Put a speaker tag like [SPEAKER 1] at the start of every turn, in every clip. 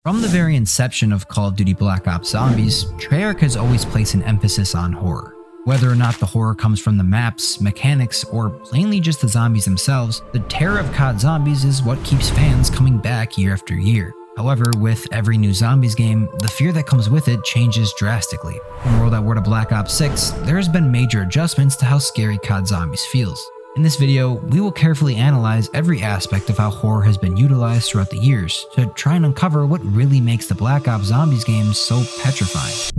[SPEAKER 1] From the very inception of Call of Duty Black Ops Zombies, Treyarch has always placed an emphasis on horror. Whether or not the horror comes from the maps, mechanics, or plainly just the zombies themselves, the terror of COD Zombies is what keeps fans coming back year after year. However, with every new Zombies game, the fear that comes with it changes drastically. From World at War to Black Ops 6, there has been major adjustments to how scary COD Zombies feels. In this video, we will carefully analyze every aspect of how horror has been utilized throughout the years to try and uncover what really makes the Black Ops Zombies games so petrifying.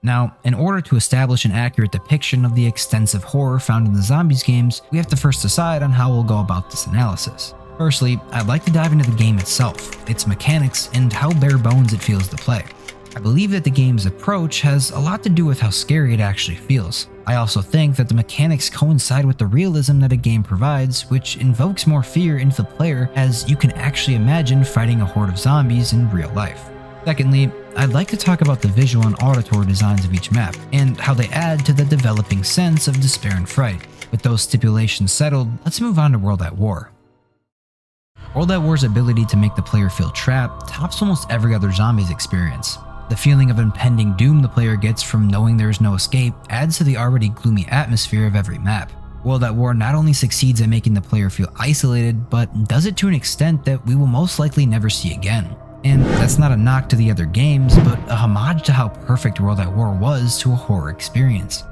[SPEAKER 1] Now, in order to establish an accurate depiction of the extensive horror found in the Zombies games, we have to first decide on how we'll go about this analysis. Firstly, I'd like to dive into the game itself, its mechanics, and how bare bones it feels to play. I believe that the game's approach has a lot to do with how scary it actually feels. I also think that the mechanics coincide with the realism that a game provides, which invokes more fear into the player as you can actually imagine fighting a horde of zombies in real life. Secondly, I'd like to talk about the visual and auditory designs of each map, and how they add to the developing sense of despair and fright. With those stipulations settled, let's move on to World at War. World at War's ability to make the player feel trapped tops almost every other Zombies experience. The feeling of impending doom the player gets from knowing there is no escape adds to the already gloomy atmosphere of every map. World at War not only succeeds at making the player feel isolated, but does it to an extent that we will most likely never see again. And that's not a knock to the other games, but a homage to how perfect World at War was to a horror experience.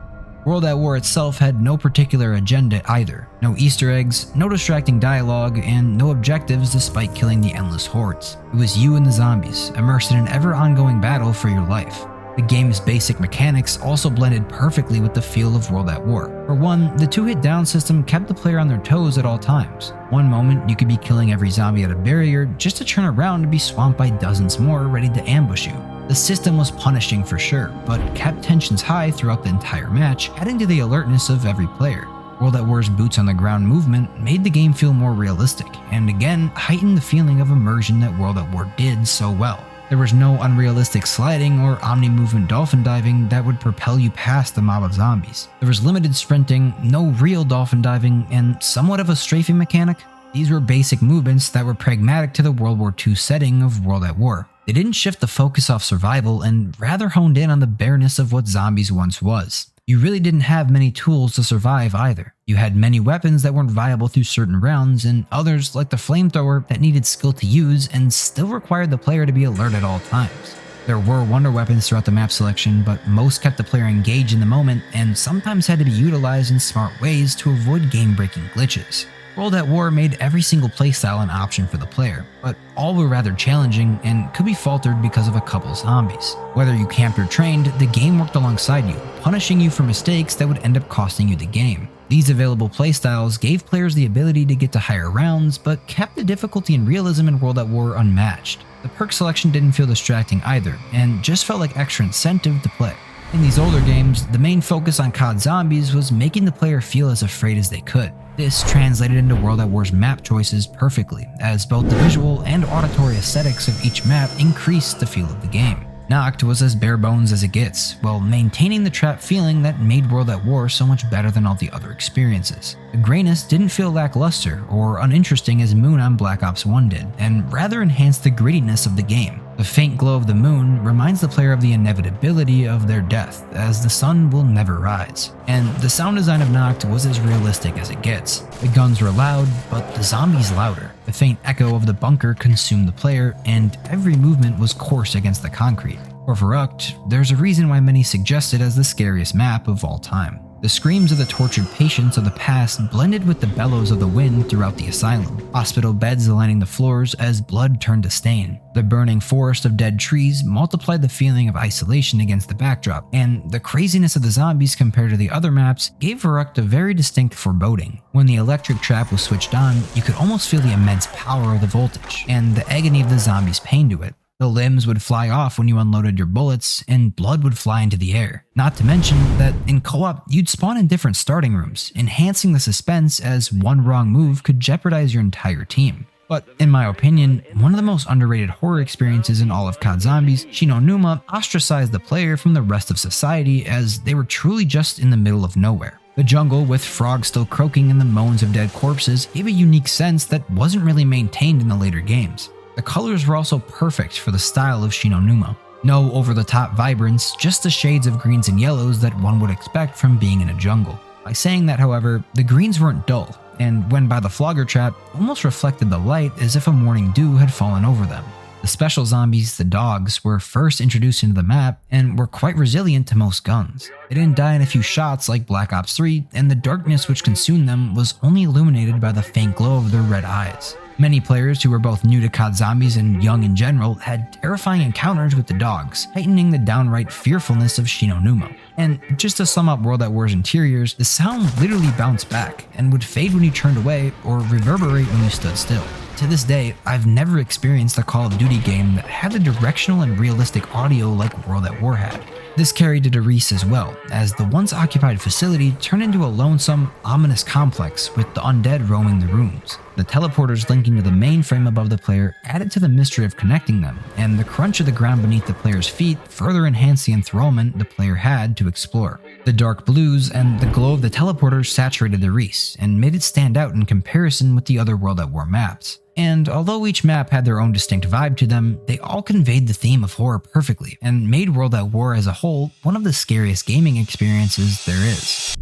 [SPEAKER 1] World at War itself had no particular agenda either. No Easter eggs, no distracting dialogue, and no objectives despite killing the endless hordes. It was you and the zombies, immersed in an ever-ongoing battle for your life. The game's basic mechanics also blended perfectly with the feel of World at War. For one, the two-hit down system kept the player on their toes at all times. One moment, you could be killing every zombie at a barrier just to turn around and be swamped by dozens more ready to ambush you. The system was punishing for sure, but kept tensions high throughout the entire match, adding to the alertness of every player. World at War's boots on the ground movement made the game feel more realistic, and again, heightened the feeling of immersion that World at War did so well. There was no unrealistic sliding or omni-movement dolphin diving that would propel you past the mob of zombies. There was limited sprinting, no real dolphin diving, and somewhat of a strafing mechanic. These were basic movements that were pragmatic to the World War II setting of World at War. They didn't shift the focus off survival and rather honed in on the bareness of what zombies once was. You really didn't have many tools to survive either. You had many weapons that weren't viable through certain rounds, and others, like the flamethrower, that needed skill to use and still required the player to be alert at all times. There were wonder weapons throughout the map selection, but most kept the player engaged in the moment and sometimes had to be utilized in smart ways to avoid game-breaking glitches. World at War made every single playstyle an option for the player, but all were rather challenging and could be faltered because of a couple zombies. Whether you camped or trained, the game worked alongside you, punishing you for mistakes that would end up costing you the game. These available playstyles gave players the ability to get to higher rounds, but kept the difficulty and realism in World at War unmatched. The perk selection didn't feel distracting either, and just felt like extra incentive to play. In these older games, the main focus on COD Zombies was making the player feel as afraid as they could. This translated into World at War's map choices perfectly, as both the visual and auditory aesthetics of each map increased the feel of the game. Noct was as bare bones as it gets, while maintaining the trap feeling that made World at War so much better than all the other experiences. The grayness didn't feel lackluster or uninteresting as Moon on Black Ops 1 did, and rather enhanced the grittiness of the game. The faint glow of the moon reminds the player of the inevitability of their death, as the sun will never rise. And the sound design of Noct was as realistic as it gets. The guns were loud, but the zombies louder. The faint echo of the bunker consumed the player, and every movement was coarse against the concrete. For Verrucht, there's a reason why many suggest it as the scariest map of all time. The screams of the tortured patients of the past blended with the bellows of the wind throughout the asylum. Hospital beds lining the floors as blood turned to stain. The burning forest of dead trees multiplied the feeling of isolation against the backdrop, and the craziness of the zombies compared to the other maps gave Verrucht a very distinct foreboding. When the electric trap was switched on, you could almost feel the immense power of the voltage, and the agony of the zombies' pain to it. The limbs would fly off when you unloaded your bullets, and blood would fly into the air. Not to mention that in co-op, you'd spawn in different starting rooms, enhancing the suspense as one wrong move could jeopardize your entire team. But in my opinion, one of the most underrated horror experiences in all of COD Zombies, Shinonuma ostracized the player from the rest of society as they were truly just in the middle of nowhere. The jungle, with frogs still croaking and the moans of dead corpses, gave a unique sense that wasn't really maintained in the later games. The colors were also perfect for the style of Shinonuma. No over-the-top vibrance, just the shades of greens and yellows that one would expect from being in a jungle. By saying that, however, the greens weren't dull, and when by the flogger trap, almost reflected the light as if a morning dew had fallen over them. The special zombies, the dogs, were first introduced into the map and were quite resilient to most guns. They didn't die in a few shots like Black Ops 3, and the darkness which consumed them was only illuminated by the faint glow of their red eyes. Many players who were both new to COD Zombies and young in general had terrifying encounters with the dogs, heightening the downright fearfulness of Shinonuma. And just to sum up World at War's interiors, the sound literally bounced back and would fade when you turned away or reverberate when you stood still. To this day, I've never experienced a Call of Duty game that had the directional and realistic audio like World at War had. This carried to Reese as well, as the once occupied facility turned into a lonesome, ominous complex with the undead roaming the rooms. The teleporters linking to the mainframe above the player added to the mystery of connecting them, and the crunch of the ground beneath the player's feet further enhanced the enthrallment the player had to explore. The dark blues and the glow of the teleporters saturated the Reese, and made it stand out in comparison with the other World at War maps. And although each map had their own distinct vibe to them, they all conveyed the theme of horror perfectly, and made World at War as a whole one of the scariest gaming experiences there is.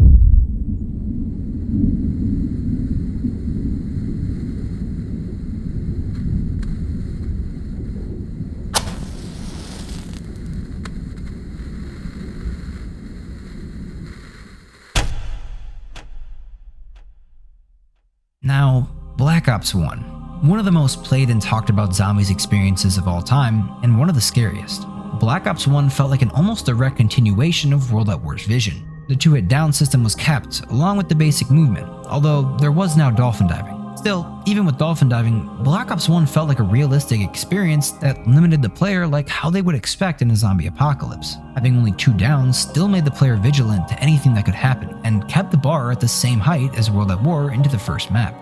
[SPEAKER 1] Now, Black Ops 1. One of the most played and talked about zombies experiences of all time, and one of the scariest. Black Ops 1 felt like an almost direct continuation of World at War's vision. The two-hit down system was kept, along with the basic movement, although there was now dolphin diving. Still, even with dolphin diving, Black Ops 1 felt like a realistic experience that limited the player like how they would expect in a zombie apocalypse. Having only 2 downs still made the player vigilant to anything that could happen, and kept the bar at the same height as World at War into the first map.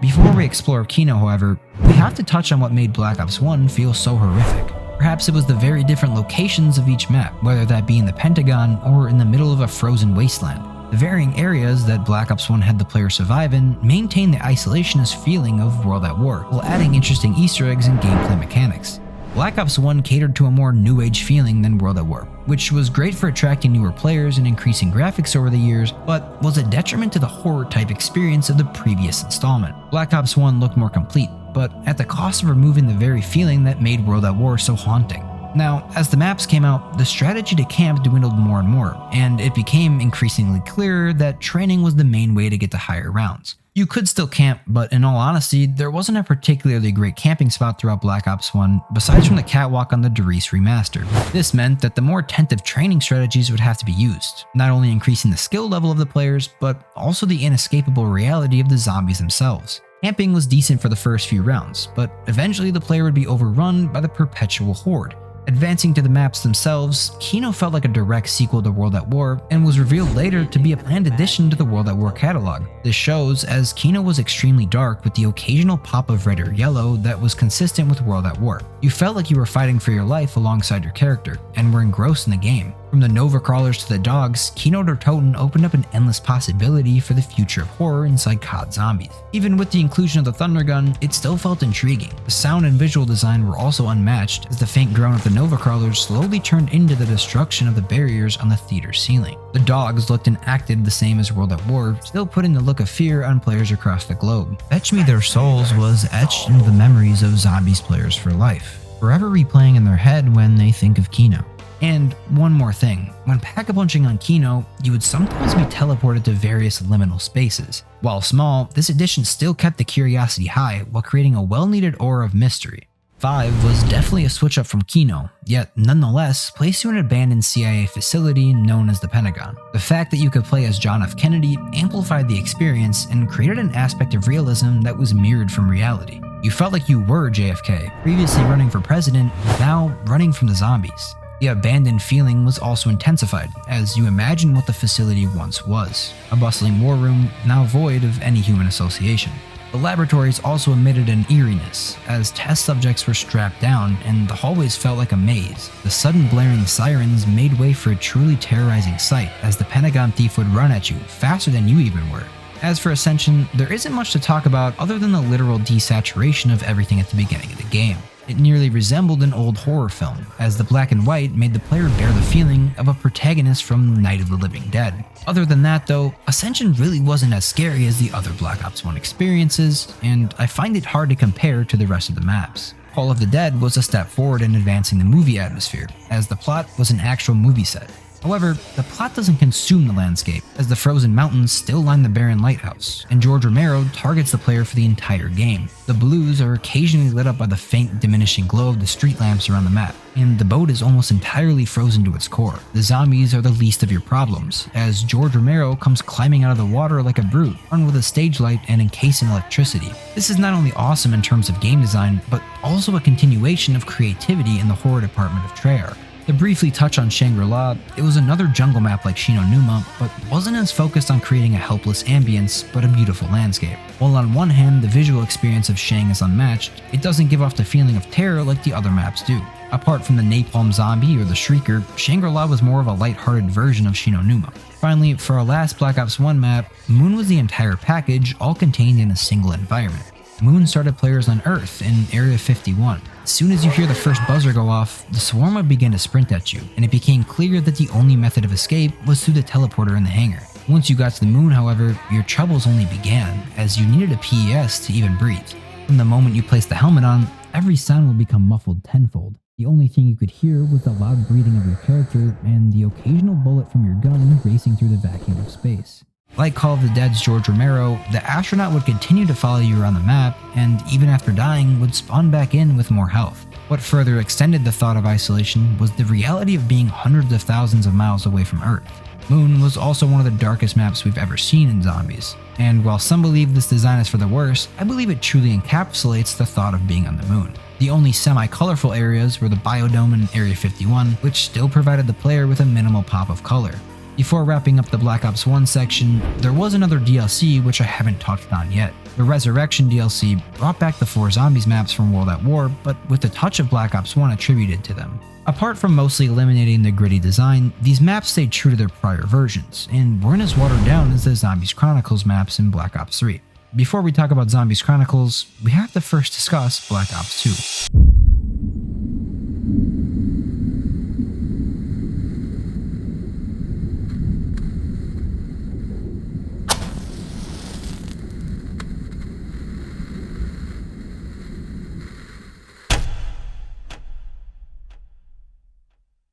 [SPEAKER 1] Before we explore Kino, however, we have to touch on what made Black Ops 1 feel so horrific. Perhaps it was the very different locations of each map, whether that be in the Pentagon or in the middle of a frozen wasteland. The varying areas that Black Ops 1 had the player survive in maintained the isolationist feeling of World at War, while adding interesting Easter eggs and gameplay mechanics. Black Ops 1 catered to a more new age feeling than World at War, which was great for attracting newer players and increasing graphics over the years, but was a detriment to the horror type experience of the previous installment. Black Ops 1 looked more complete, but at the cost of removing the very feeling that made World at War so haunting. Now, as the maps came out, the strategy to camp dwindled more and more, and it became increasingly clearer that training was the main way to get to higher rounds. You could still camp, but in all honesty, there wasn't a particularly great camping spot throughout Black Ops 1, besides from the catwalk on the Reese remastered. This meant that the more attentive training strategies would have to be used, not only increasing the skill level of the players, but also the inescapable reality of the zombies themselves. Camping was decent for the first few rounds, but eventually the player would be overrun by the perpetual horde. Advancing to the maps themselves, Kino felt like a direct sequel to World at War and was revealed later to be a planned addition to the World at War catalog. This shows as Kino was extremely dark with the occasional pop of red or yellow that was consistent with World at War. You felt like you were fighting for your life alongside your character and were engrossed in the game. From the Nova crawlers to the dogs, Kino der Toten opened up an endless possibility for the future of horror inside COD Zombies. Even with the inclusion of the Thunder Gun, it still felt intriguing. The sound and visual design were also unmatched, as the faint groan of the Nova crawlers slowly turned into the destruction of the barriers on the theater ceiling. The dogs looked and acted the same as World at War, still putting the look of fear on players across the globe. Fetch Me Their Souls was etched into the memories of Zombies players for life, forever replaying in their head when they think of Kino. And one more thing, when pack-a-punching on Kino, you would sometimes be teleported to various liminal spaces. While small, this addition still kept the curiosity high while creating a well-needed aura of mystery. 5 was definitely a switch up from Kino, yet nonetheless placed you in an abandoned CIA facility known as the Pentagon. The fact that you could play as John F. Kennedy amplified the experience and created an aspect of realism that was mirrored from reality. You felt like you were JFK, previously running for president, now running from the zombies. The abandoned feeling was also intensified, as you imagined what the facility once was, a bustling war room now void of any human association. The laboratories also emitted an eeriness, as test subjects were strapped down and the hallways felt like a maze. The sudden blaring sirens made way for a truly terrorizing sight, as the Pentagon thief would run at you faster than you even were. As for Ascension, there isn't much to talk about other than the literal desaturation of everything at the beginning of the game. It nearly resembled an old horror film, as the black and white made the player bear the feeling of a protagonist from Night of the Living Dead. Other than that though, Ascension really wasn't as scary as the other Black Ops 1 experiences, and I find it hard to compare to the rest of the maps. Call of the Dead was a step forward in advancing the movie atmosphere, as the plot was an actual movie set. However, the plot doesn't consume the landscape, as the frozen mountains still line the barren lighthouse, and George Romero targets the player for the entire game. The blues are occasionally lit up by the faint diminishing glow of the street lamps around the map, and the boat is almost entirely frozen to its core. The zombies are the least of your problems, as George Romero comes climbing out of the water like a brute, armed with a stage light and encased in electricity. This is not only awesome in terms of game design, but also a continuation of creativity in the horror department of Treyarch. To briefly touch on Shangri-La, it was another jungle map like Shi No Numa, but wasn't as focused on creating a helpless ambience, but a beautiful landscape. While on one hand the visual experience of Shang is unmatched, it doesn't give off the feeling of terror like the other maps do. Apart from the napalm zombie or the shrieker, Shangri-La was more of a light-hearted version of Shi No Numa. Finally, for our last Black Ops 1 map, Moon was the entire package, all contained in a single environment. Moon started players on Earth in Area 51. As soon as you hear the first buzzer go off, the swarm would begin to sprint at you, and it became clear that the only method of escape was through the teleporter in the hangar. Once you got to the moon, however, your troubles only began, as you needed a PES to even breathe. From the moment you placed the helmet on, every sound would become muffled tenfold. The only thing you could hear was the loud breathing of your character and the occasional bullet from your gun racing through the vacuum of space. Like Call of the Dead's George Romero, the astronaut would continue to follow you around the map, and even after dying, would spawn back in with more health. What further extended the thought of isolation was the reality of being hundreds of thousands of miles away from Earth. Moon was also one of the darkest maps we've ever seen in zombies, and while some believe this design is for the worse, I believe it truly encapsulates the thought of being on the moon. The only semi-colorful areas were the Biodome and Area 51, which still provided the player with a minimal pop of color. Before wrapping up the Black Ops 1 section, there was another DLC which I haven't touched on yet. The Resurrection DLC brought back the 4 Zombies maps from World at War, but with a touch of Black Ops 1 attributed to them. Apart from mostly eliminating the gritty design, these maps stayed true to their prior versions, and weren't as watered down as the Zombies Chronicles maps in Black Ops 3. Before we talk about Zombies Chronicles, we have to first discuss Black Ops 2.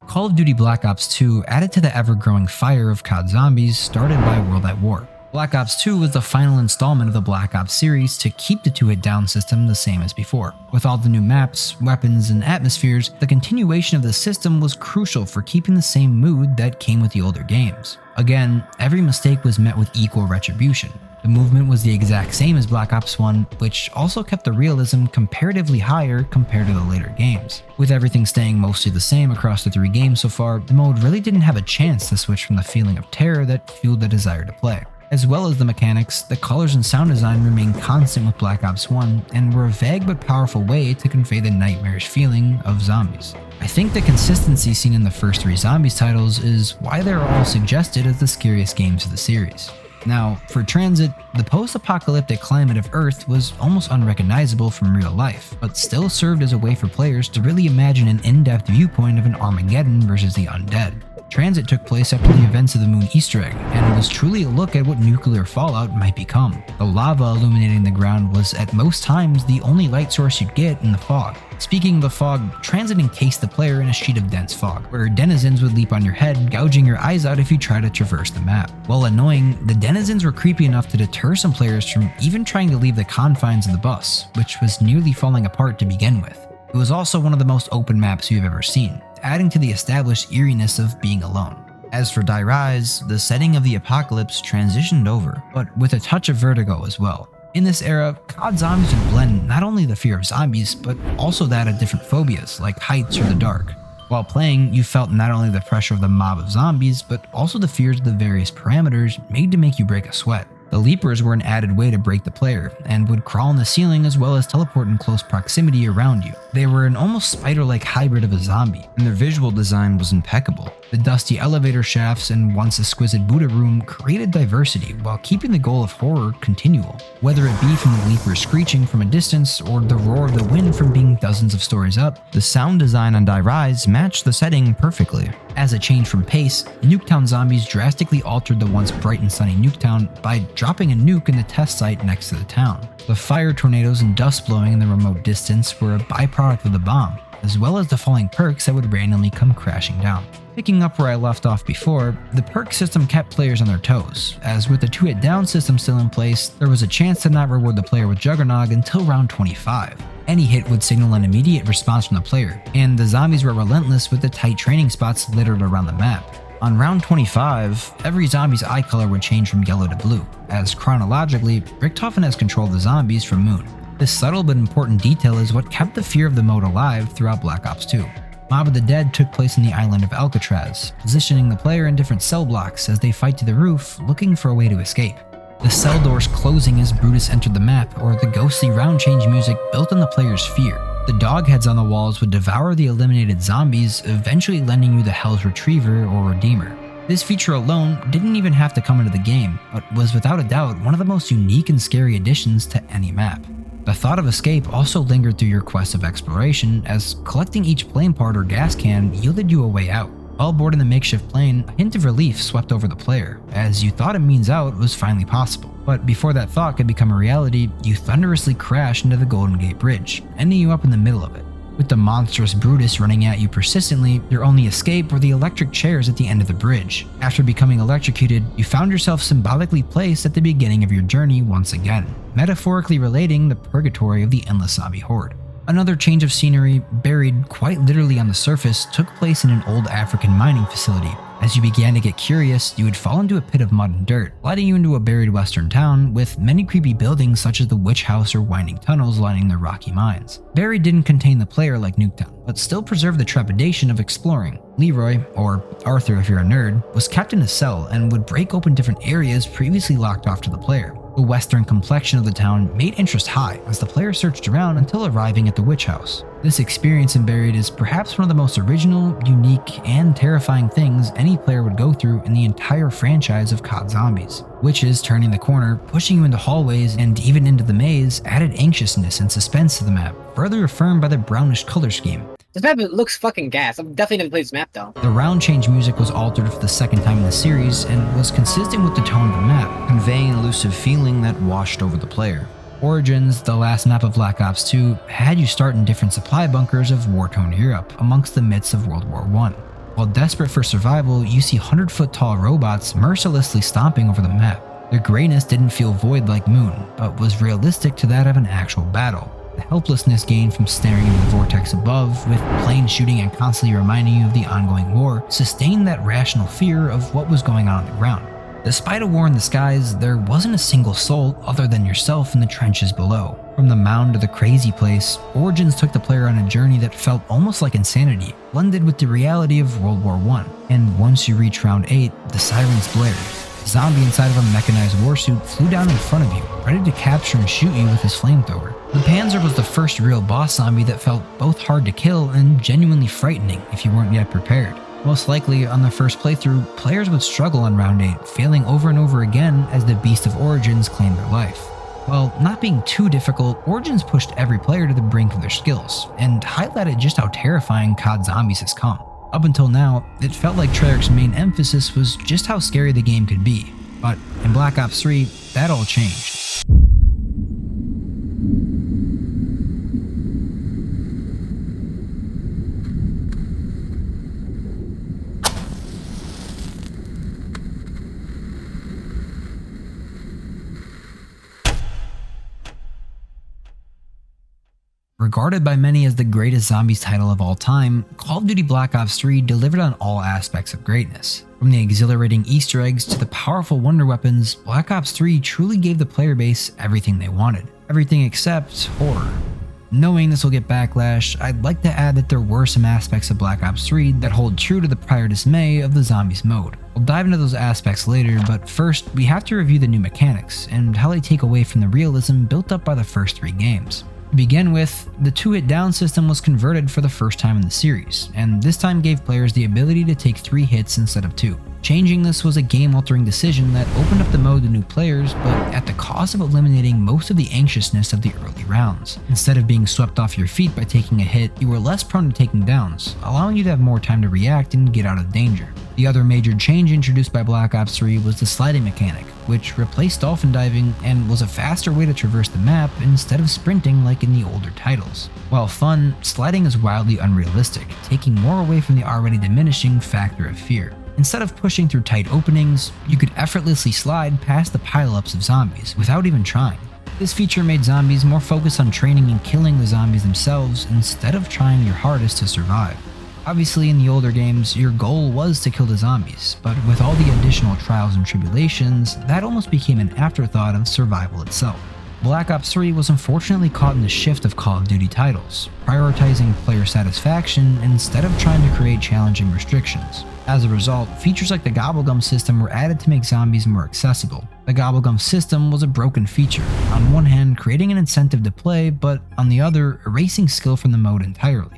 [SPEAKER 1] Call of Duty Black Ops 2 added to the ever-growing fire of COD zombies started by World at War. Black Ops 2 was the final installment of the Black Ops series to keep the two-hit down system the same as before. With all the new maps, weapons, and atmospheres, the continuation of the system was crucial for keeping the same mood that came with the older games. Again, every mistake was met with equal retribution. The movement was the exact same as Black Ops 1, which also kept the realism comparatively higher compared to the later games. With everything staying mostly the same across the 3 games so far, the mode really didn't have a chance to switch from the feeling of terror that fueled the desire to play. As well as the mechanics, the colors and sound design remained constant with Black Ops 1 and were a vague but powerful way to convey the nightmarish feeling of zombies. I think the consistency seen in the first 3 Zombies titles is why they're all suggested as the scariest games of the series. Now, for Transit, the post-apocalyptic climate of Earth was almost unrecognizable from real life, but still served as a way for players to really imagine an in-depth viewpoint of an Armageddon versus the undead. Transit took place after the events of the Moon Easter egg, and was truly a look at what nuclear fallout might become. The lava illuminating the ground was at most times the only light source you'd get in the fog. Speaking of the fog, Transit encased the player in a sheet of dense fog, where denizens would leap on your head, gouging your eyes out if you try to traverse the map. While annoying, the denizens were creepy enough to deter some players from even trying to leave the confines of the bus, which was nearly falling apart to begin with. It was also one of the most open maps you've ever seen, adding to the established eeriness of being alone. As for Die Rise, the setting of the apocalypse transitioned over, but with a touch of vertigo as well. In this era, COD zombies would blend not only the fear of zombies, but also that of different phobias like heights or the dark. While playing, you felt not only the pressure of the mob of zombies, but also the fears of the various parameters made to make you break a sweat. The leapers were an added way to break the player, and would crawl on the ceiling as well as teleport in close proximity around you. They were an almost spider-like hybrid of a zombie, and their visual design was impeccable. The dusty elevator shafts and once exquisite Buddha room created diversity while keeping the goal of horror continual, whether it be from the leapers screeching from a distance or the roar of the wind from being dozens of stories up. The sound design on Die Rise matched the setting perfectly. As a change from pace, Nuketown zombies drastically altered the once bright and sunny Nuketown by dropping a nuke in the test site next to the town. The fire tornadoes and dust blowing in the remote distance were a byproduct of the bomb, as well as the falling perks that would randomly come crashing down. Picking up where I left off before, the perk system kept players on their toes, as with the 2-hit down system still in place, there was a chance to not reward the player with Juggernog until round 25. Any hit would signal an immediate response from the player, and the zombies were relentless with the tight training spots littered around the map. On round 25, every zombie's eye color would change from yellow to blue, as chronologically, Richtofen has control of the zombies from Moon. This subtle but important detail is what kept the fear of the mode alive throughout Black Ops 2. Mob of the Dead took place in the island of Alcatraz, positioning the player in different cell blocks as they fight to the roof, looking for a way to escape. The cell doors closing as Brutus entered the map, or the ghostly round change music built on the player's fear. The dog heads on the walls would devour the eliminated zombies, eventually lending you the Hell's Retriever or Redeemer. This feature alone didn't even have to come into the game, but was without a doubt one of the most unique and scary additions to any map. The thought of escape also lingered through your quest of exploration, as collecting each plane part or gas can yielded you a way out. While aboard in the makeshift plane, a hint of relief swept over the player, as you thought a means out was finally possible. But before that thought could become a reality, you thunderously crashed into the Golden Gate Bridge, ending you up in the middle of it. With the monstrous Brutus running at you persistently, your only escape were the electric chairs at the end of the bridge. After becoming electrocuted, you found yourself symbolically placed at the beginning of your journey once again, metaphorically relating the purgatory of the endless zombie horde. Another change of scenery, buried quite literally on the surface, took place in an old African mining facility. As you began to get curious, you would fall into a pit of mud and dirt, leading you into a buried western town with many creepy buildings such as the witch house or winding tunnels lining the rocky mines. Buried didn't contain the player like Nuketown, but still preserved the trepidation of exploring. Leroy, or Arthur if you're a nerd, was kept in a cell and would break open different areas previously locked off to the player. The western complexion of the town made interest high as the player searched around until arriving at the witch house. This experience in Buried is perhaps one of the most original, unique, and terrifying things any player would go through in the entire franchise of COD Zombies. Witches turning the corner, pushing you into hallways, and even into the maze added anxiousness and suspense to the map, further affirmed by the brownish color scheme.
[SPEAKER 2] This map looks fucking gas. I'm definitely never played this map though.
[SPEAKER 1] The round change music was altered for the second time in the series and was consistent with the tone of the map, conveying an elusive feeling that washed over the player. Origins, the last map of Black Ops 2, had you start in different supply bunkers of war-torn Europe amongst the midst of World War I. While desperate for survival, you see 100-foot tall robots mercilessly stomping over the map. Their grayness didn't feel void like Moon, but was realistic to that of an actual battle. The helplessness gained from staring into the vortex above, with planes shooting and constantly reminding you of the ongoing war, sustained that rational fear of what was going on the ground. Despite a war in the skies, there wasn't a single soul other than yourself in the trenches below. From the mound to the crazy place, Origins took the player on a journey that felt almost like insanity, blended with the reality of World War I. And once you reach round 8, the sirens blared. A zombie inside of a mechanized warsuit flew down in front of you, ready to capture and shoot you with his flamethrower. The Panzer was the first real boss zombie that felt both hard to kill and genuinely frightening if you weren't yet prepared. Most likely, on the first playthrough, players would struggle on round 8, failing over and over again as the Beast of Origins claimed their life. While not being too difficult, Origins pushed every player to the brink of their skills, and highlighted just how terrifying COD Zombies has come. Up until now, it felt like Treyarch's main emphasis was just how scary the game could be, but in Black Ops 3, that all changed. Regarded by many as the greatest zombies title of all time, Call of Duty Black Ops 3 delivered on all aspects of greatness. From the exhilarating Easter eggs to the powerful wonder weapons, Black Ops 3 truly gave the player base everything they wanted. Everything except horror. Knowing this will get backlash, I'd like to add that there were some aspects of Black Ops 3 that hold true to the prior dismay of the zombies mode. We'll dive into those aspects later, but first, we have to review the new mechanics and how they take away from the realism built up by the first 3 games. To begin with, the 2-hit down system was converted for the first time in the series, and this time gave players the ability to take 3 hits instead of 2. Changing this was a game-altering decision that opened up the mode to new players, but at the cost of eliminating most of the anxiousness of the early rounds. Instead of being swept off your feet by taking a hit, you were less prone to taking downs, allowing you to have more time to react and get out of danger. The other major change introduced by Black Ops 3 was the sliding mechanic, which replaced dolphin diving and was a faster way to traverse the map instead of sprinting like in the older titles. While fun, sliding is wildly unrealistic, taking more away from the already diminishing factor of fear. Instead of pushing through tight openings, you could effortlessly slide past the pileups of zombies without even trying. This feature made zombies more focused on training and killing the zombies themselves instead of trying your hardest to survive. Obviously, in the older games, your goal was to kill the zombies, but with all the additional trials and tribulations, that almost became an afterthought of survival itself. Black Ops 3 was unfortunately caught in the shift of Call of Duty titles, prioritizing player satisfaction instead of trying to create challenging restrictions. As a result, features like the Gobblegum system were added to make zombies more accessible. The Gobblegum system was a broken feature, on one hand creating an incentive to play, but on the other, erasing skill from the mode entirely.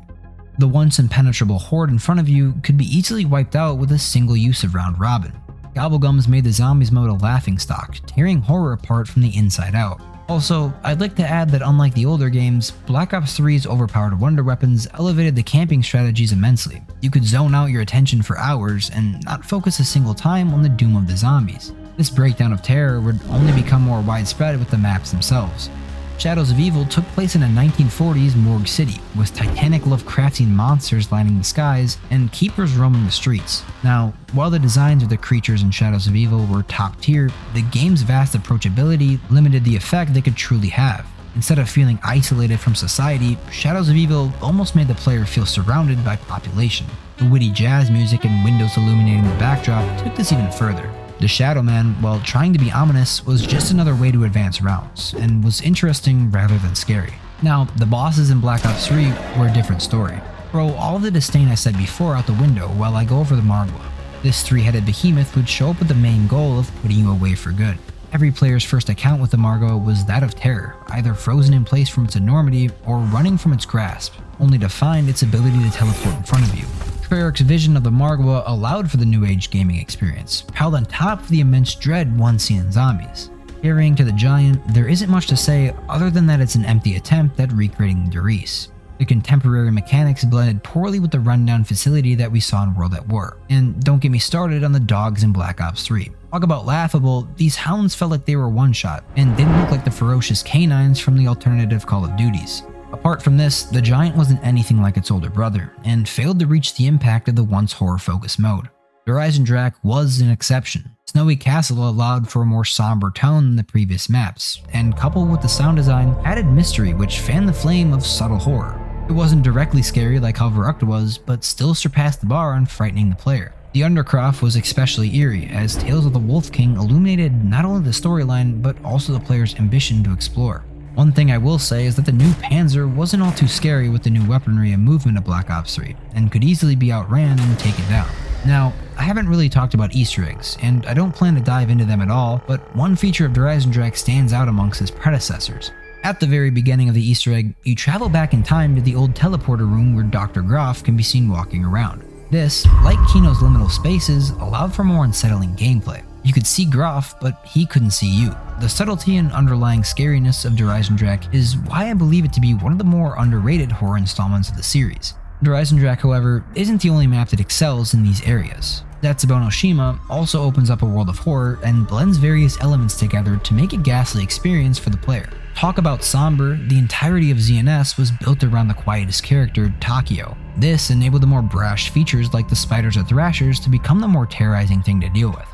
[SPEAKER 1] The once impenetrable horde in front of you could be easily wiped out with a single use of round robin. Gobblegums made the zombies mode a laughingstock, tearing horror apart from the inside out. Also, I'd like to add that unlike the older games, Black Ops 3's overpowered wonder weapons elevated the camping strategies immensely. You could zone out your attention for hours and not focus a single time on the doom of the zombies. This breakdown of terror would only become more widespread with the maps themselves. Shadows of Evil took place in a 1940s morgue city, with titanic Lovecraftian monsters lining the skies and keepers roaming the streets. Now, while the designs of the creatures in Shadows of Evil were top tier, the game's vast approachability limited the effect they could truly have. Instead of feeling isolated from society, Shadows of Evil almost made the player feel surrounded by population. The witty jazz music and windows illuminating the backdrop took this even further. The Shadow Man, while trying to be ominous, was just another way to advance rounds, and was interesting rather than scary. Now, the bosses in Black Ops 3 were a different story. Throw all the disdain I said before out the window while I go over the Margwa. This 3-headed behemoth would show up with the main goal of putting you away for good. Every player's first account with the Margwa was that of terror, either frozen in place from its enormity or running from its grasp, only to find its ability to teleport in front of you. Treyarch's vision of the Margwa allowed for the new age gaming experience, piled on top of the immense dread once seen in zombies. Carrying to the giant, there isn't much to say other than that it's an empty attempt at recreating Derice. The contemporary mechanics blended poorly with the rundown facility that we saw in World at War. And don't get me started on the dogs in Black Ops 3. Talk about laughable, these hounds felt like they were one-shot, and didn't look like the ferocious canines from the alternative Call of Duties. Apart from this, the giant wasn't anything like its older brother, and failed to reach the impact of the once horror-focused mode. Horizon Drac was an exception. Snowy Castle allowed for a more somber tone than the previous maps, and coupled with the sound design, added mystery which fanned the flame of subtle horror. It wasn't directly scary like how Verrückt was, but still surpassed the bar on frightening the player. The Undercroft was especially eerie, as Tales of the Wolf King illuminated not only the storyline, but also the player's ambition to explore. One thing I will say is that the new Panzer wasn't all too scary with the new weaponry and movement of Black Ops 3, and could easily be outran and taken down. Now, I haven't really talked about Easter eggs, and I don't plan to dive into them at all, but one feature of Horizon Drac stands out amongst its predecessors. At the very beginning of the Easter egg, you travel back in time to the old teleporter room where Dr. Groff can be seen walking around. This, like Kino's liminal spaces, allowed for more unsettling gameplay. You could see Groff, but he couldn't see you. The subtlety and underlying scariness of Horizon Drac is why I believe it to be one of the more underrated horror installments of the series. Horizon Drac, however, isn't the only map that excels in these areas. Zatsubonoshima also opens up a world of horror and blends various elements together to make a ghastly experience for the player. Talk about somber, the entirety of ZNS was built around the quietest character, Takio. This enabled the more brash features like the spiders or thrashers to become the more terrorizing thing to deal with.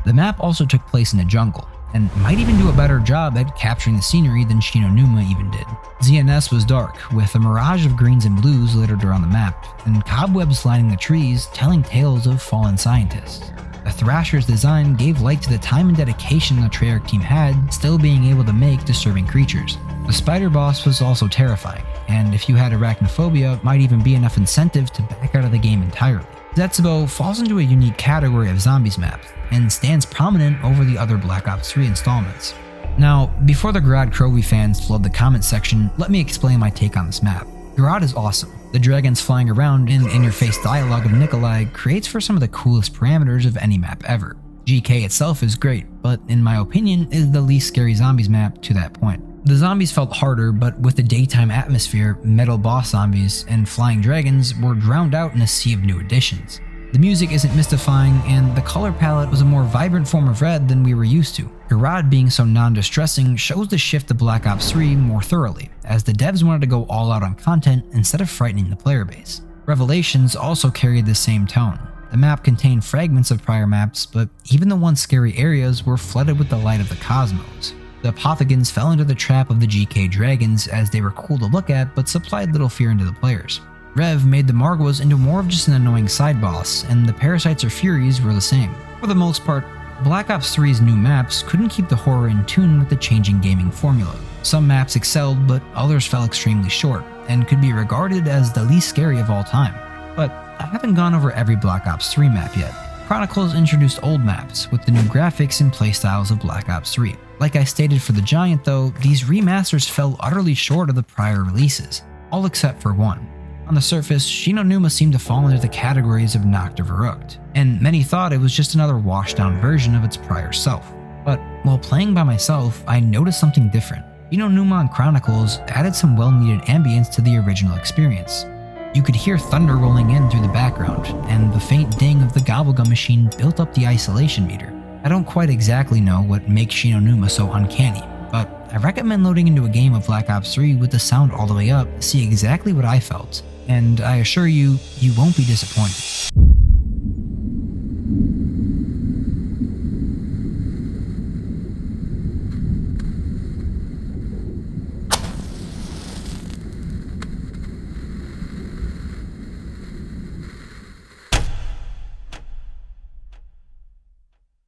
[SPEAKER 1] The map also took place in the jungle, and might even do a better job at capturing the scenery than Shinonuma even did. ZNS was dark, with a mirage of greens and blues littered around the map, and cobwebs lining the trees telling tales of fallen scientists. The Thrasher's design gave light to the time and dedication the Treyarch team had, still being able to make disturbing creatures. The spider boss was also terrifying, and if you had arachnophobia, might even be enough incentive to back out of the game entirely. Zetsubo falls into a unique category of zombies maps, and stands prominent over the other Black Ops 3 installments. Now, before the Garad Krovi fans flood the comment section, let me explain my take on this map. Garad is awesome. The dragons flying around and in-your-face dialogue of Nikolai creates for some of the coolest parameters of any map ever. GK itself is great, but in my opinion is the least scary zombies map to that point. The zombies felt harder, but with the daytime atmosphere, metal boss zombies, and flying dragons were drowned out in a sea of new additions. The music isn't mystifying, and the color palette was a more vibrant form of red than we were used to. Garad being so non-distressing shows the shift to Black Ops 3 more thoroughly, as the devs wanted to go all out on content instead of frightening the player base. Revelations also carried the same tone. The map contained fragments of prior maps, but even the once scary areas were flooded with the light of the cosmos. The Apothegons fell into the trap of the GK dragons as they were cool to look at but supplied little fear into the players. Rev made the Margwas into more of just an annoying side boss, and the Parasites or Furies were the same. For the most part, Black Ops 3's new maps couldn't keep the horror in tune with the changing gaming formula. Some maps excelled, but others fell extremely short, and could be regarded as the least scary of all time. But I haven't gone over every Black Ops 3 map yet. Chronicles introduced old maps with the new graphics and playstyles of Black Ops 3. Like I stated for the Giant though, these remasters fell utterly short of the prior releases, all except for one. On the surface, Shinonuma seemed to fall into the categories of Nacht or Verrückt, and many thought it was just another washed down version of its prior self. But while playing by myself, I noticed something different. Shinonuma and Chronicles added some well-needed ambience to the original experience. You could hear thunder rolling in through the background, and the faint ding of the gobblegum machine built up the isolation meter. I don't quite exactly know what makes Shinonuma so uncanny, but I recommend loading into a game of Black Ops 3 with the sound all the way up to see exactly what I felt, and I assure you, you won't be disappointed.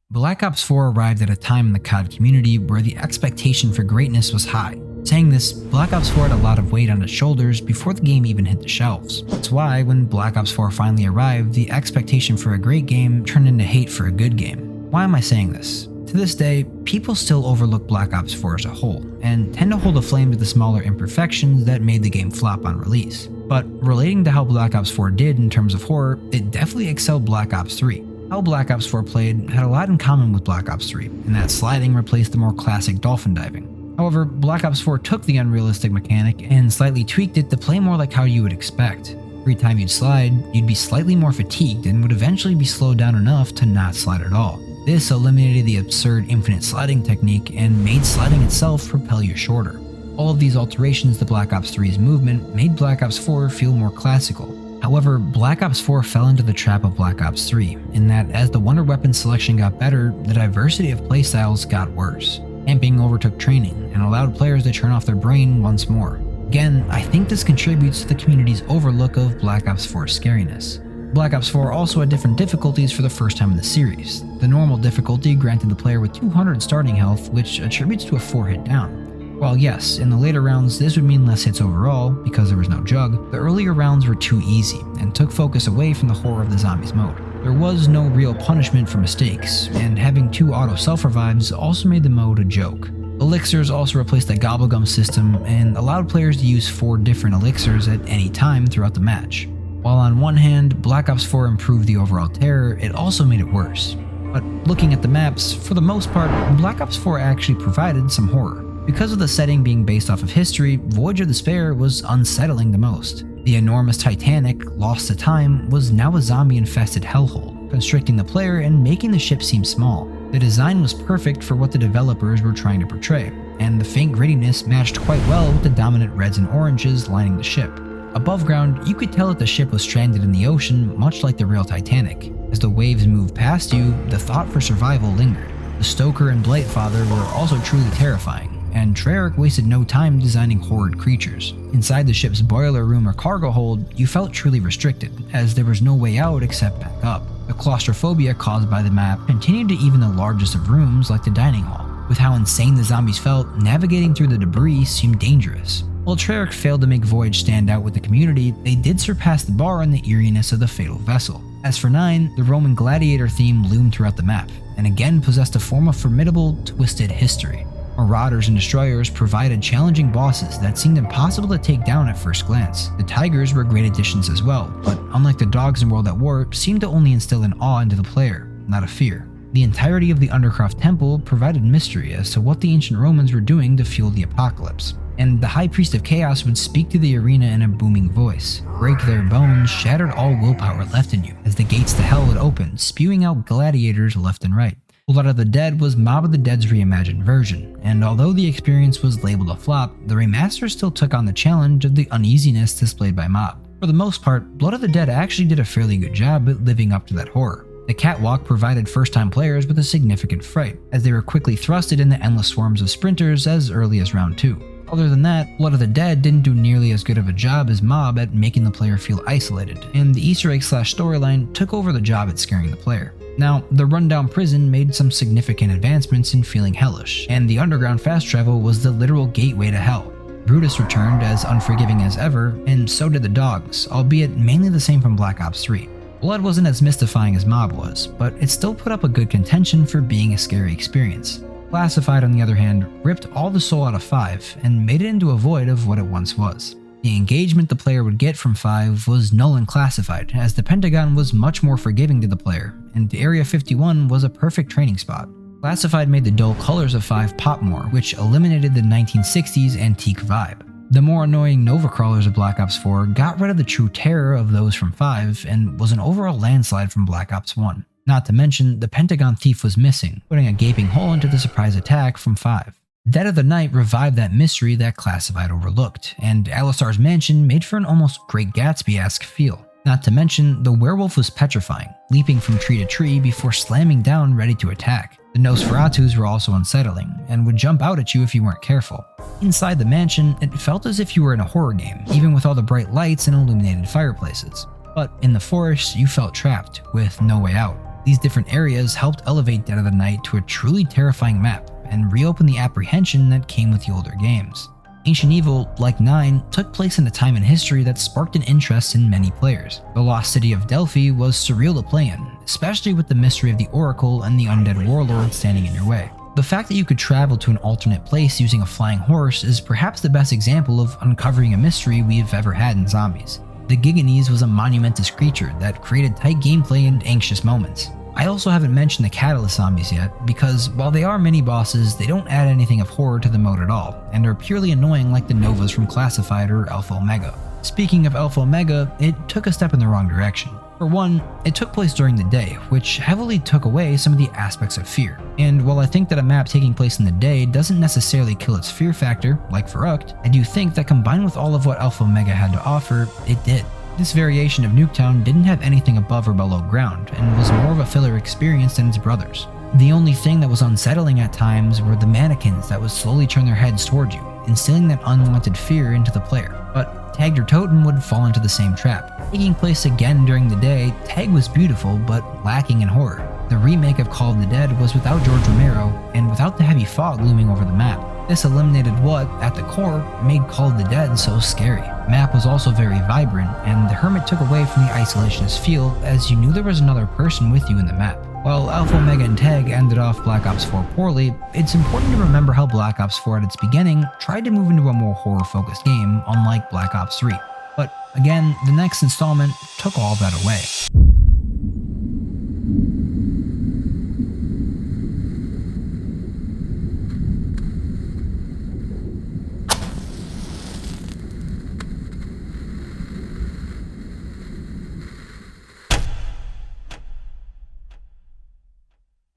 [SPEAKER 1] Black Ops 4 arrived at a time in the COD community where the expectation for greatness was high. Saying this, Black Ops 4 had a lot of weight on its shoulders before the game even hit the shelves. That's why, when Black Ops 4 finally arrived, the expectation for a great game turned into hate for a good game. Why am I saying this? To this day, people still overlook Black Ops 4 as a whole, and tend to hold a flame to the smaller imperfections that made the game flop on release. But relating to how Black Ops 4 did in terms of horror, it definitely excelled Black Ops 3. How Black Ops 4 played had a lot in common with Black Ops 3, in that sliding replaced the more classic dolphin diving. However, Black Ops 4 took the unrealistic mechanic and slightly tweaked it to play more like how you would expect. Every time you'd slide, you'd be slightly more fatigued and would eventually be slowed down enough to not slide at all. This eliminated the absurd infinite sliding technique and made sliding itself propel you shorter. All of these alterations to Black Ops 3's movement made Black Ops 4 feel more classical. However, Black Ops 4 fell into the trap of Black Ops 3, in that as the wonder weapon selection got better, the diversity of playstyles got worse. Camping overtook training, and allowed players to turn off their brain once more. Again, I think this contributes to the community's overlook of Black Ops 4's scariness. Black Ops 4 also had different difficulties for the first time in the series. The normal difficulty granted the player with 200 starting health, which attributes to a 4-hit down. While yes, in the later rounds this would mean less hits overall, because there was no jug, the earlier rounds were too easy, and took focus away from the horror of the zombies mode. There was no real punishment for mistakes, and having 2 auto self-revives also made the mode a joke. Elixirs also replaced the gobblegum system, and allowed players to use 4 different elixirs at any time throughout the match. While on one hand, Black Ops 4 improved the overall terror, it also made it worse. But looking at the maps, for the most part, Black Ops 4 actually provided some horror. Because of the setting being based off of history, Voyage of Despair was unsettling the most. The enormous Titanic, lost to time, was now a zombie-infested hellhole, constricting the player and making the ship seem small. The design was perfect for what the developers were trying to portray, and the faint grittiness matched quite well with the dominant reds and oranges lining the ship. Above ground, you could tell that the ship was stranded in the ocean, much like the real Titanic. As the waves moved past you, the thought for survival lingered. The Stoker and Blightfather were also truly terrifying, and Treyarch wasted no time designing horrid creatures. Inside the ship's boiler room or cargo hold, you felt truly restricted, as there was no way out except back up. The claustrophobia caused by the map continued to even the largest of rooms like the dining hall. With how insane the zombies felt, navigating through the debris seemed dangerous. While Treyarch failed to make Voyage stand out with the community, they did surpass the bar on the eeriness of the Fatal Vessel. As for 9, the Roman gladiator theme loomed throughout the map, and again possessed a form of formidable, twisted history. Marauders and destroyers provided challenging bosses that seemed impossible to take down at first glance. The tigers were great additions as well, but unlike the dogs in World at War, seemed to only instill an awe into the player, not a fear. The entirety of the Undercroft Temple provided mystery as to what the ancient Romans were doing to fuel the apocalypse. And the High Priest of Chaos would speak to the arena in a booming voice. Break their bones shattered all willpower left in you, as the gates to hell would open, spewing out gladiators left and right. Blood of the Dead was Mob of the Dead's reimagined version, and although the experience was labeled a flop, the remaster still took on the challenge of the uneasiness displayed by Mob. For the most part, Blood of the Dead actually did a fairly good job at living up to that horror. The catwalk provided first-time players with a significant fright, as they were quickly thrusted in the endless swarms of sprinters as early as round 2. Other than that, Blood of the Dead didn't do nearly as good of a job as Mob at making the player feel isolated, and the Easter egg / storyline took over the job at scaring the player. Now, the rundown prison made some significant advancements in feeling hellish, and the underground fast travel was the literal gateway to hell. Brutus returned as unforgiving as ever, and so did the dogs, albeit mainly the same from Black Ops 3. Blood wasn't as mystifying as Mob was, but it still put up a good contention for being a scary experience. Classified, on the other hand, ripped all the soul out of 5 and made it into a void of what it once was. The engagement the player would get from 5 was null in Classified, as the Pentagon was much more forgiving to the player, and Area 51 was a perfect training spot. Classified made the dull colors of 5 pop more, which eliminated the 1960s antique vibe. The more annoying Nova crawlers of Black Ops 4 got rid of the true terror of those from 5 and was an overall landslide from Black Ops 1. Not to mention, the Pentagon Thief was missing, putting a gaping hole into the surprise attack from 5. Dead of the Night revived that mystery that Classified overlooked, and Alistar's mansion made for an almost Great Gatsby-esque feel. Not to mention, the werewolf was petrifying, leaping from tree to tree before slamming down ready to attack. The Nosferatus were also unsettling, and would jump out at you if you weren't careful. Inside the mansion, it felt as if you were in a horror game, even with all the bright lights and illuminated fireplaces. But in the forest, you felt trapped, with no way out. These different areas helped elevate Dead of the Night to a truly terrifying map, and reopen the apprehension that came with the older games. Ancient Evil, like 9, took place in a time in history that sparked an interest in many players. The lost city of Delphi was surreal to play in, especially with the mystery of the Oracle and the undead warlord standing in your way. The fact that you could travel to an alternate place using a flying horse is perhaps the best example of uncovering a mystery we've ever had in zombies. The Giganese was a monumentous creature that created tight gameplay and anxious moments. I also haven't mentioned the Catalyst zombies yet, because while they are mini-bosses, they don't add anything of horror to the mode at all, and are purely annoying like the Novas from Classified or Alpha Omega. Speaking of Alpha Omega, it took a step in the wrong direction. For one, it took place during the day, which heavily took away some of the aspects of fear. And while I think that a map taking place in the day doesn't necessarily kill its fear factor, like for Uct, I do think that combined with all of what Alpha Omega had to offer, it did. This variation of Nuketown didn't have anything above or below ground, and was more of a filler experience than its brothers. The only thing that was unsettling at times were the mannequins that would slowly turn their heads towards you, instilling that unwanted fear into the player. But Tagged or Totem would fall into the same trap. Taking place again during the day, Tag was beautiful but lacking in horror. The remake of Call of the Dead was without George Romero, and without the heavy fog looming over the map. This eliminated what, at the core, made Call of the Dead so scary. The map was also very vibrant, and the Hermit took away from the isolationist feel as you knew there was another person with you in the map. While Alpha Omega and Tag ended off Black Ops 4 poorly, it's important to remember how Black Ops 4 at its beginning tried to move into a more horror-focused game, unlike Black Ops 3. But again, the next installment took all of that away.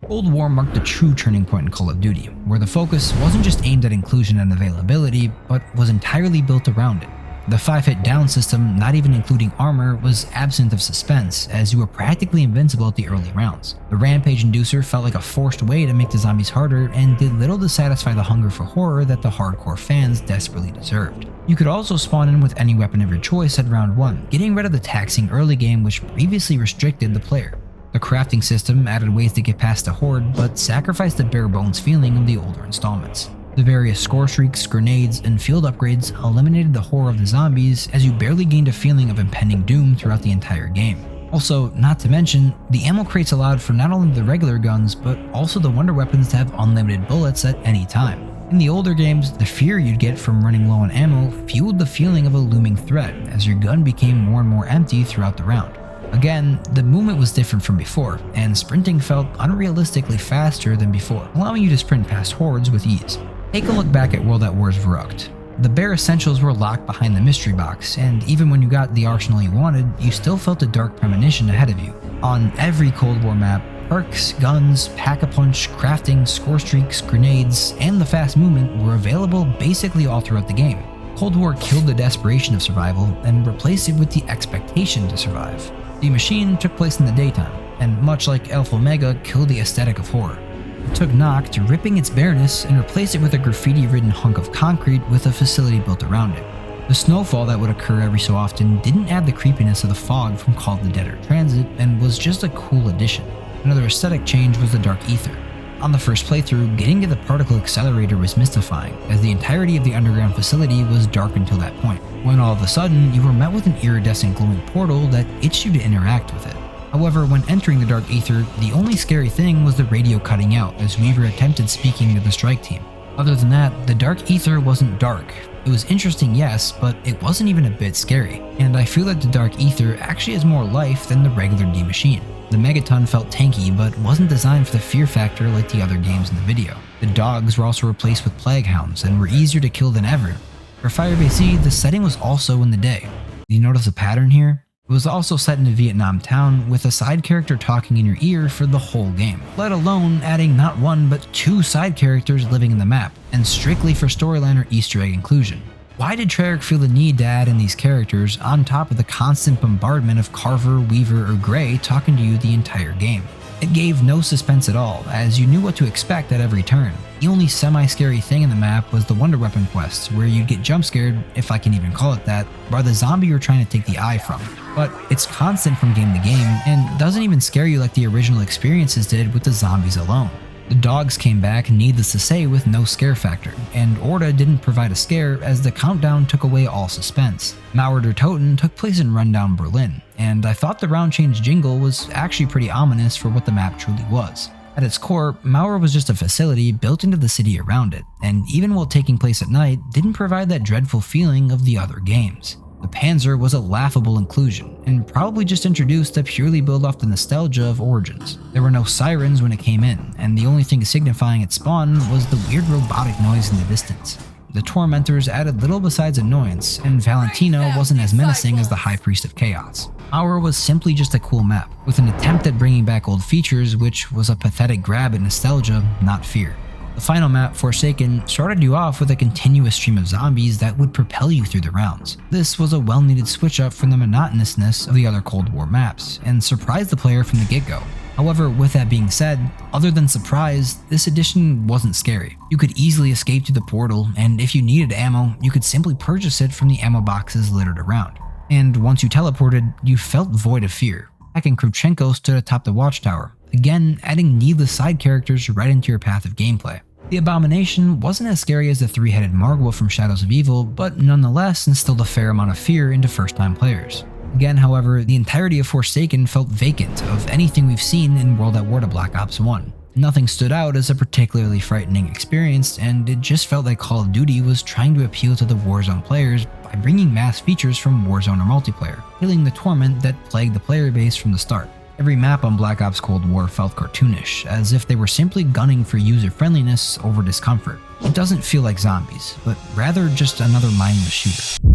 [SPEAKER 1] Cold War marked a true turning point in Call of Duty, where the focus wasn't just aimed at inclusion and availability, but was entirely built around it. The 5-hit down system, not even including armor, was absent of suspense, as you were practically invincible at the early rounds. The Rampage Inducer felt like a forced way to make the zombies harder, and did little to satisfy the hunger for horror that the hardcore fans desperately deserved. You could also spawn in with any weapon of your choice at round 1, getting rid of the taxing early game which previously restricted the player. The crafting system added ways to get past the horde, but sacrificed the bare bones feeling of the older installments. The various score streaks, grenades, and field upgrades eliminated the horror of the zombies as you barely gained a feeling of impending doom throughout the entire game. Also, not to mention, the ammo crates allowed for not only the regular guns, but also the wonder weapons to have unlimited bullets at any time. In the older games, the fear you'd get from running low on ammo fueled the feeling of a looming threat as your gun became more and more empty throughout the round. Again, the movement was different from before, and sprinting felt unrealistically faster than before, allowing you to sprint past hordes with ease. Take a look back at World at War's Verrückt. The bare essentials were locked behind the mystery box, and even when you got the arsenal you wanted, you still felt a dark premonition ahead of you. On every Cold War map, perks, guns, pack-a-punch, crafting, score streaks, grenades, and the fast movement were available basically all throughout the game. Cold War killed the desperation of survival and replaced it with the expectation to survive. The machine took place in the daytime, and much like Alpha Omega killed the aesthetic of horror. It took Noct ripping its bareness and replaced it with a graffiti-ridden hunk of concrete with a facility built around it. The snowfall that would occur every so often didn't add the creepiness of the fog from Call of the Dead or Transit and was just a cool addition. Another aesthetic change was the Dark Ether. On the first playthrough, getting to the particle accelerator was mystifying, as the entirety of the underground facility was dark until that point, when all of a sudden you were met with an iridescent glowing portal that itched you to interact with it. However, when entering the Dark Ether, the only scary thing was the radio cutting out as Weaver attempted speaking to the strike team. Other than that, the Dark Ether wasn't dark. It was interesting, yes, but it wasn't even a bit scary, and I feel that the Dark Ether actually has more life than the regular D machine. The Megaton felt tanky, but wasn't designed for the fear factor like the other games in the video. The dogs were also replaced with Plague Hounds and were easier to kill than ever. For Firebase Z, the setting was also in the day. You notice a pattern here? It was also set in a Vietnam town with a side character talking in your ear for the whole game, let alone adding not one but two side characters living in the map, and strictly for storyline or Easter egg inclusion. Why did Treyarch feel the need to add in these characters on top of the constant bombardment of Carver, Weaver, or Gray talking to you the entire game? It gave no suspense at all, as you knew what to expect at every turn. The only semi-scary thing in the map was the Wonder Weapon quests, where you'd get jump scared, if I can even call it that, by the zombie you're trying to take the eye from. But it's constant from game to game, and doesn't even scare you like the original experiences did with the zombies alone. The dogs came back, needless to say, with no scare factor, and Orda didn't provide a scare as the countdown took away all suspense. Mauer der Toten took place in rundown Berlin, and I thought the round change jingle was actually pretty ominous for what the map truly was. At its core, Mauer was just a facility built into the city around it, and even while taking place at night, didn't provide that dreadful feeling of the other games. The Panzer was a laughable inclusion, and probably just introduced to purely build off the nostalgia of Origins. There were no sirens when it came in, and the only thing signifying its spawn was the weird robotic noise in the distance. The Tormentors added little besides annoyance, and Valentino wasn't as menacing as the High Priest of Chaos. Our was simply just a cool map, with an attempt at bringing back old features, which was a pathetic grab at nostalgia, not fear. The final map, Forsaken, started you off with a continuous stream of zombies that would propel you through the rounds. This was a well-needed switch up from the monotonousness of the other Cold War maps, and surprised the player from the get-go. However, with that being said, other than surprise, this edition wasn't scary. You could easily escape through the portal, and if you needed ammo, you could simply purchase it from the ammo boxes littered around. And once you teleported, you felt void of fear. Pack and Kravchenko stood atop the watchtower, again adding needless side characters right into your path of gameplay. The Abomination wasn't as scary as the three-headed Margwa from Shadows of Evil, but nonetheless instilled a fair amount of fear into first-time players. Again, however, the entirety of Forsaken felt vacant of anything we've seen in World at War to Black Ops 1. Nothing stood out as a particularly frightening experience, and it just felt like Call of Duty was trying to appeal to the Warzone players by bringing mass features from Warzone or multiplayer, killing the torment that plagued the player base from the start. Every map on Black Ops Cold War felt cartoonish, as if they were simply gunning for user-friendliness over discomfort. It doesn't feel like zombies, but rather just another mindless shooter.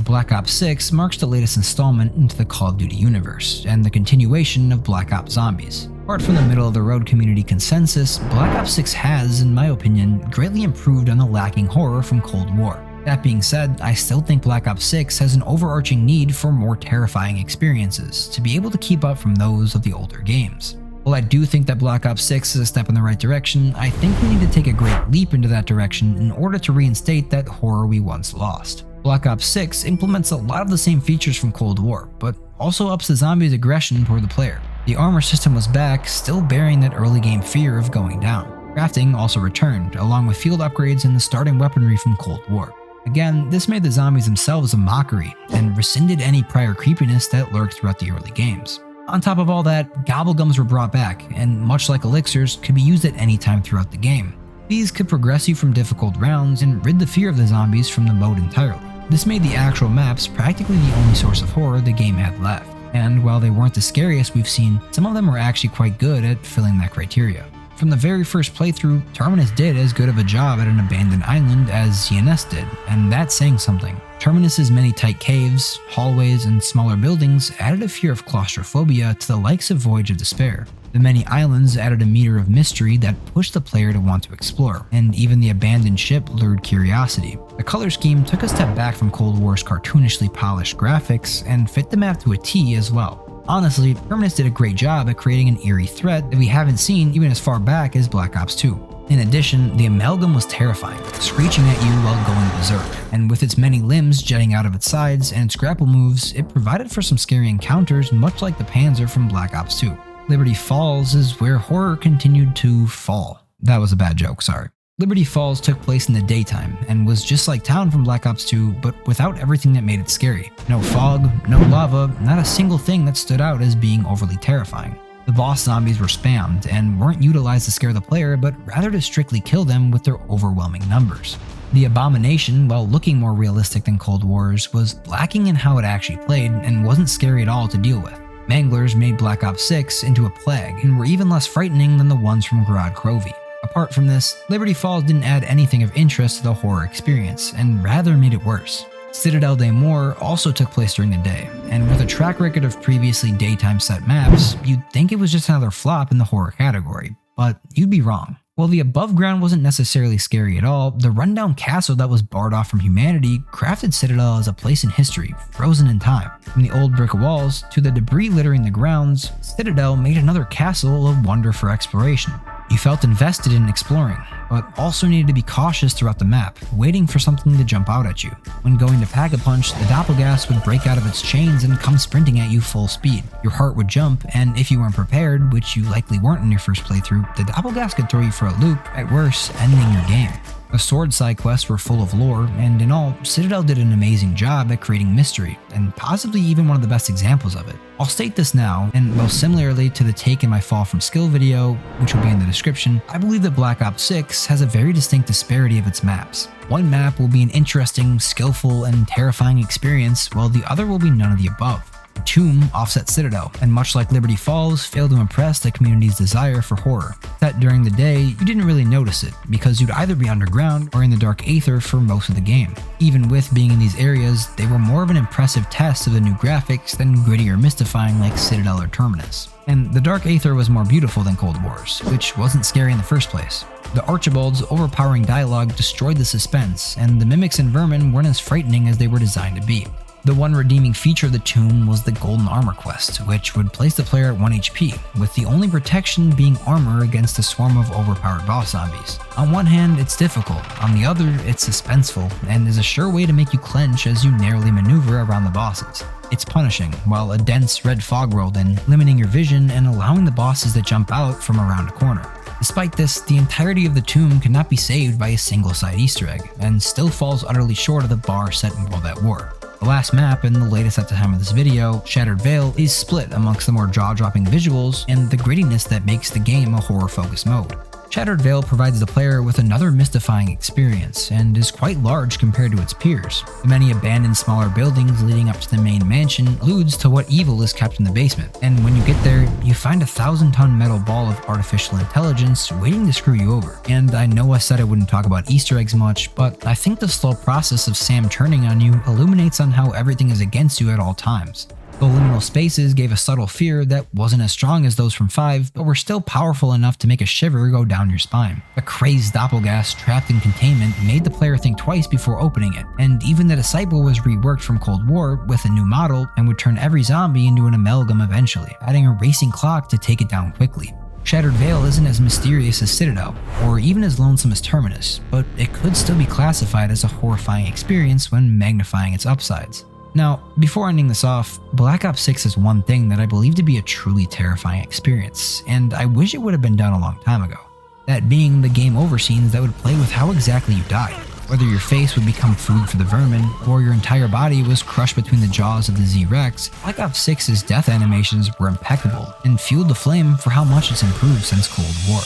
[SPEAKER 1] Black Ops 6 marks the latest installment into the Call of Duty universe, and the continuation of Black Ops Zombies. Apart from the middle-of-the-road community consensus, Black Ops 6 has, in my opinion, greatly improved on the lacking horror from Cold War. That being said, I still think Black Ops 6 has an overarching need for more terrifying experiences to be able to keep up from those of the older games. While I do think that Black Ops 6 is a step in the right direction, I think we need to take a great leap into that direction in order to reinstate that horror we once lost. Black Ops 6 implements a lot of the same features from Cold War, but also ups the zombies' aggression toward the player. The armor system was back, still bearing that early game fear of going down. Crafting also returned, along with field upgrades and the starting weaponry from Cold War. Again, this made the zombies themselves a mockery, and rescinded any prior creepiness that lurked throughout the early games. On top of all that, gobblegums were brought back, and much like elixirs, could be used at any time throughout the game. These could progress you from difficult rounds and rid the fear of the zombies from the mode entirely. This made the actual maps practically the only source of horror the game had left, and while they weren't the scariest we've seen, some of them were actually quite good at filling that criteria. From the very first playthrough, Terminus did as good of a job at an abandoned island as EVERY did, and that's saying something. Terminus's many tight caves, hallways, and smaller buildings added a fear of claustrophobia to the likes of Voyage of Despair. The many islands added a meter of mystery that pushed the player to want to explore, and even the abandoned ship lured curiosity. The color scheme took a step back from Cold War's cartoonishly polished graphics and fit the map to a T as well. Honestly, Terminus did a great job at creating an eerie threat that we haven't seen even as far back as Black Ops 2. In addition, the amalgam was terrifying, screeching at you while going berserk, and with its many limbs jutting out of its sides and its grapple moves, it provided for some scary encounters much like the Panzer from Black Ops 2. Liberty Falls is where horror continued to fall. That was a bad joke, sorry. Liberty Falls took place in the daytime and was just like Town from Black Ops 2, but without everything that made it scary. No fog, no lava, not a single thing that stood out as being overly terrifying. The boss zombies were spammed and weren't utilized to scare the player, but rather to strictly kill them with their overwhelming numbers. The Abomination, while looking more realistic than Cold War's, was lacking in how it actually played and wasn't scary at all to deal with. Manglers made Black Ops 6 into a plague and were even less frightening than the ones from Grad Crovy. Apart from this, Liberty Falls didn't add anything of interest to the horror experience, and rather made it worse. Citadel des Morts also took place during the day, and with a track record of previously daytime set maps, you'd think it was just another flop in the horror category, but you'd be wrong. While the above ground wasn't necessarily scary at all, the rundown castle that was barred off from humanity crafted Citadel as a place in history, frozen in time. From the old brick walls to the debris littering the grounds, Citadel made another castle a wonder for exploration. You felt invested in exploring, but also needed to be cautious throughout the map, waiting for something to jump out at you. When going to Pack-a-Punch, the Doppelgas would break out of its chains and come sprinting at you full speed. Your heart would jump, and if you weren't prepared, which you likely weren't in your first playthrough, the Doppelgas could throw you for a loop, at worst, ending your game. The sword side quests were full of lore, and in all, Citadel did an amazing job at creating mystery, and possibly even one of the best examples of it. I'll state this now, and most similarly to the take in my Fall from Skill video, which will be in the description, I believe that Black Ops 6 has a very distinct disparity of its maps. One map will be an interesting, skillful, and terrifying experience, while the other will be none of the above. Tomb offset Citadel, and much like Liberty Falls, failed to impress the community's desire for horror. Set during the day, you didn't really notice it, because you'd either be underground or in the dark aether for most of the game. Even with being in these areas, they were more of an impressive test of the new graphics than gritty or mystifying like Citadel or Terminus. And the dark aether was more beautiful than Cold War's, which wasn't scary in the first place. The Archibald's overpowering dialogue destroyed the suspense, and the mimics and vermin weren't as frightening as they were designed to be. The one redeeming feature of the tomb was the Golden Armor quest, which would place the player at 1 HP, with the only protection being armor against a swarm of overpowered boss zombies. On one hand, it's difficult, on the other, it's suspenseful, and is a sure way to make you clench as you narrowly maneuver around the bosses. It's punishing, while a dense red fog rolled in, limiting your vision and allowing the bosses to jump out from around a corner. Despite this, the entirety of the tomb cannot be saved by a single side Easter egg, and still falls utterly short of the bar set in World at War. The last map, and the latest at the time of this video, Shattered Veil, is split amongst the more jaw-dropping visuals and the grittiness that makes the game a horror-focused mode. Shattered Veil provides the player with another mystifying experience, and is quite large compared to its peers. The many abandoned smaller buildings leading up to the main mansion alludes to what evil is kept in the basement, and when you get there, you find a 1,000-ton metal ball of artificial intelligence waiting to screw you over. And I know I said I wouldn't talk about Easter eggs much, but I think the slow process of Sam turning on you illuminates on how everything is against you at all times. The liminal spaces gave a subtle fear that wasn't as strong as those from 5, but were still powerful enough to make a shiver go down your spine. The crazed doppelgas trapped in containment made the player think twice before opening it, and even the Disciple was reworked from Cold War with a new model and would turn every zombie into an amalgam eventually, adding a racing clock to take it down quickly. Shattered Veil isn't as mysterious as Citadel, or even as lonesome as Terminus, but it could still be classified as a horrifying experience when magnifying its upsides. Now, before ending this off, Black Ops 6 is one thing that I believe to be a truly terrifying experience, and I wish it would have been done a long time ago. That being the game over scenes that would play with how exactly you died. Whether your face would become food for the vermin, or your entire body was crushed between the jaws of the Z-Rex, Black Ops 6's death animations were impeccable, and fueled the flame for how much it's improved since Cold War.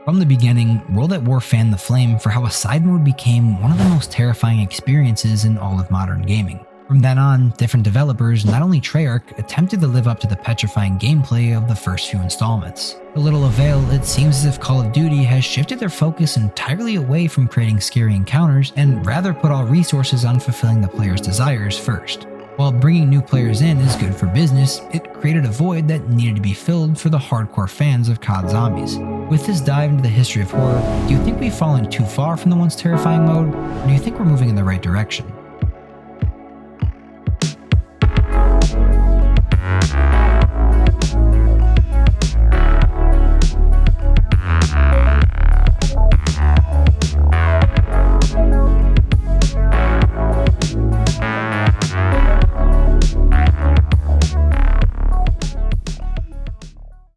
[SPEAKER 1] From the beginning, World at War fanned the flame for how a side mode became one of the most terrifying experiences in all of modern gaming. From then on, different developers, not only Treyarch, attempted to live up to the petrifying gameplay of the first few installments. To little avail, it seems as if Call of Duty has shifted their focus entirely away from creating scary encounters and rather put all resources on fulfilling the player's desires first. While bringing new players in is good for business, it created a void that needed to be filled for the hardcore fans of COD Zombies. With this dive into the history of horror, do you think we've fallen too far from the once terrifying mode, or do you think we're moving in the right direction?